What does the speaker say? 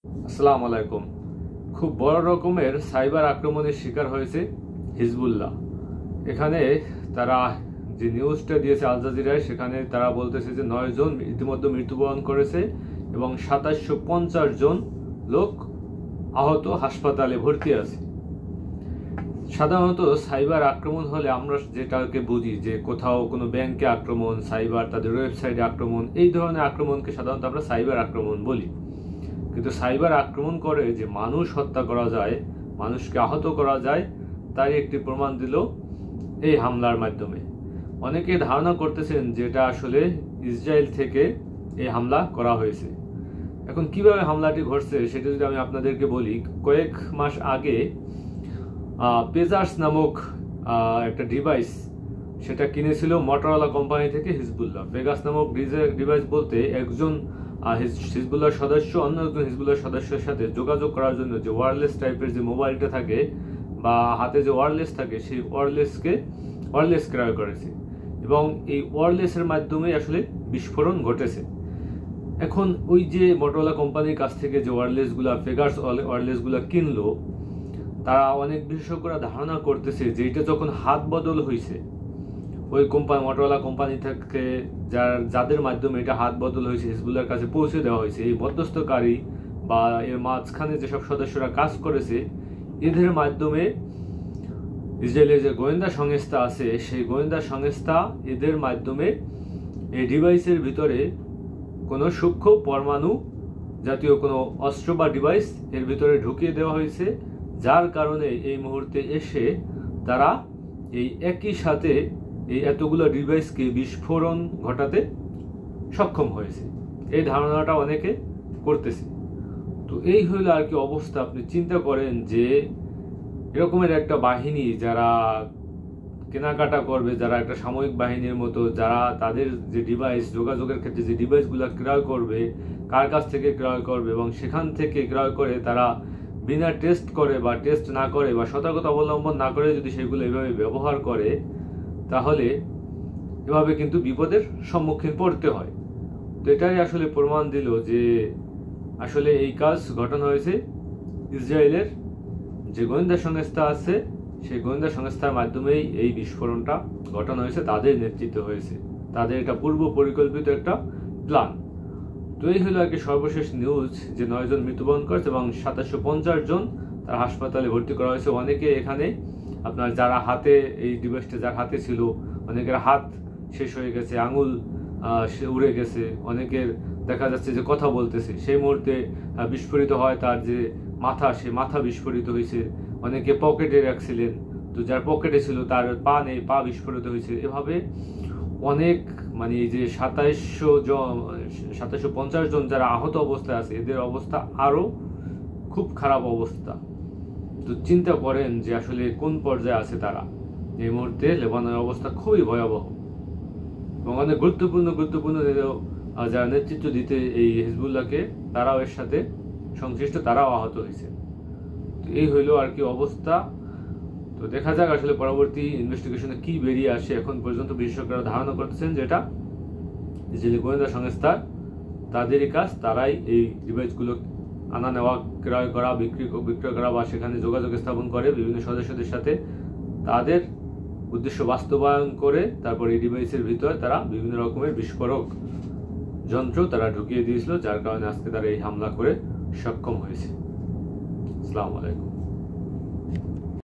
আসসালামু আলাইকুম। খুব বড় রকমের সাইবার আক্রমণের শিকার হয়েছে হিজবুল্লাহ। এখানে তারা যে নিউজটা দিয়েছে আল জাজিরায়, সেখানে তারা বলতেছে যে 9 জন ইতিমধ্যে মৃত্যুবরণ করেছে এবং 2750 জন লোক আহত, হাসপাতালে ভর্তি আছে। সাধারণত সাইবার আক্রমণ হলে আমরা যেটাকে বুঝি যে কোথাও কোনো ব্যাংকে আক্রমণ, সাইবার তাদের ওয়েবসাইটে আক্রমণ, এই ধরনের আক্রমণকে সাধারণত আমরা সাইবার আক্রমণ বলি। কিন্তু সাইবার আক্রমণ করে যে মানুষ হত্যা করা যায়, মানুষকে আহত করা যায়, তারই একটি প্রমাণ দিল এই হামলার মাধ্যমে। অনেকে ধারণা করতেছেন যে এটা আসলে ইসরায়েল থেকে এই হামলা করা হয়েছে। এখন কিভাবে হামলাটি ঘটছে সেটা যদি আমি আপনাদেরকে বলি, কয়েক মাস আগে পেজার্স নামক একটা ডিভাইস, সেটা কিনেছিল মোটরোলা কোম্পানি থেকে হিজবুল্লাহ। পেগাস নামক ডিভাইস বলতে একজন হিজবুল্লাহ সদস্য অন্য একজন হিজবুল্লাহ সদস্যের সাথে যোগাযোগ করার জন্য যে ওয়্যারলেস টাইপের যে মোবাইলটা থাকে বা হাতে যে ওয়্যারলেস থাকে, সেই ওয়্যারলেস ক্রয় করেছে এবং এই ওয়্যারলেসের মাধ্যমে আসলে বিস্ফোরণ ঘটেছে। এখন ওই যে মোটরোলা কোম্পানির কাছ থেকে যে পেগাস ওয়্যারলেসগুলো কিনলো, তারা অনেক বিশেষজ্ঞরা ধারণা করতেছে যে এটা যখন হাত বদল হয়েছে, ওই মোটরোলা কোম্পানি থেকে যাদের মাধ্যমে এটা হাত বদল হয়েছে, হিজবুল্লাহর কাছে পৌঁছে দেওয়া হয়েছে, এই মধ্যস্থকারী বা এর মাঝখানে যেসব সদস্যরা কাজ করেছে, এদের মাধ্যমে ইসরায়েলের যে গোয়েন্দা সংস্থা আছে, সেই গোয়েন্দা সংস্থা এদের মাধ্যমে এই ডিভাইসের ভিতরে কোনো সূক্ষ্ম পরমাণু জাতীয় কোনো অস্ত্র বা ডিভাইস এর ভিতরে ঢুকিয়ে দেওয়া হয়েছে, যার কারণে এই মুহূর্তে এসে তারা এই একই সাথে এই এতগুলো ডিভাইসকে বিস্ফোরণ ঘটাতে সক্ষম হয়েছে। এই ধারণাটা অনেকে করতেছে। তো এই হইল আর কি অবস্থা। আপনি চিন্তা করেন যে এরকমের একটা বাহিনী যারা কেনাকাটা করবে, যারা একটা সাময়িক বাহিনীর মতো, যারা তাদের যে ডিভাইস যোগাযোগের ক্ষেত্রে যে ডিভাইসগুলো ক্রয় করবে, কার কাছ থেকে ক্রয় করবে এবং সেখান থেকে ক্রয় করে তারা বিনা টেস্ট করে বা টেস্ট না করে বা সতর্কতা অবলম্বন না করে যদি সেগুলো এভাবে ব্যবহার করে, তাহলে এভাবে কিন্তু বিপদের সম্মুখীন পড়তে হয়। তো এটাই আসলে প্রমাণ দিল যে আসলে এই কাজ ঘটানো হয়েছে ইসরায়েলের যে গোয়েন্দা সংস্থা আছে, সেই গোয়েন্দা সংস্থার মাধ্যমেই এই বিস্ফোরণটা ঘটানো হয়েছে, তাদের নেতৃত্বে হয়েছে, তাদের এটা পূর্ব পরিকল্পিত একটা প্ল্যান। তো এই হলো আর কি সর্বশেষ নিউজ যে 9 জন মৃত্যুবরণ করেছে এবং 2750 জন তার হাসপাতালে ভর্তি করা হয়েছে। অনেকে এখানে আপনার যারা হাতে এই ডিভাইসটা যার হাতে ছিল, অনেকের হাত শেষ হয়ে গেছে, আঙুল উড়ে গেছে, অনেকের দেখা যাচ্ছে যে কথা বলতেছে, সেই মুহূর্তে বিস্ফোরিত হয় তার যে মাথা, সে মাথা বিস্ফোরিত হয়েছে। অনেকে পকেটে রাখছিলেন, তো যার পকেটে ছিল তার পা নেই, পা বিস্ফোরিত হয়েছে। এভাবে অনেক মানে এই যে 2750 জন যারা আহত অবস্থায় আছে, এদের অবস্থা আরো খুব খারাপ অবস্থা। তো চিন্তা করেন যে আসলে কোন পর্যায়ে আছে তারা। এই মুহূর্তে লেবাননের অবস্থা খুবই ভয়াবহ এবং অনেক গুরুত্বপূর্ণ যারা নেতৃত্ব দিতে এই হিজবুল্লাহকে, তারাও এর সাথে সংশ্লিষ্ট, তারাও আহত হয়েছে। তো এই হইল আর কি অবস্থা। তো দেখা যাক আসলে পরবর্তী ইনভেস্টিগেশনে কি বেরিয়ে আসে। এখন পর্যন্ত বিশেষজ্ঞরা ধারণা করতেছেন যে এটা ইসরায়েলি গোয়েন্দা সংস্থা, তাদেরই কাজ, তারাই এই ডিভাইসগুলো আনা নেওয়া, ক্রয় করা, বিক্রয় করা বা সেখানে যোগাযোগ স্থাপন করে বিভিন্ন সদস্যদের সাথে, তাদের উদ্দেশ্য বাস্তবায়ন করে তারপর এই ডিভাইসের ভিতরে তারা বিভিন্ন রকমের বিস্ফোরক যন্ত্র তারা ঢুকিয়ে দিয়েছিল, যার কারণে আজকে তারা এই হামলা করে সক্ষম হয়েছে। আসসালামু আলাইকুম।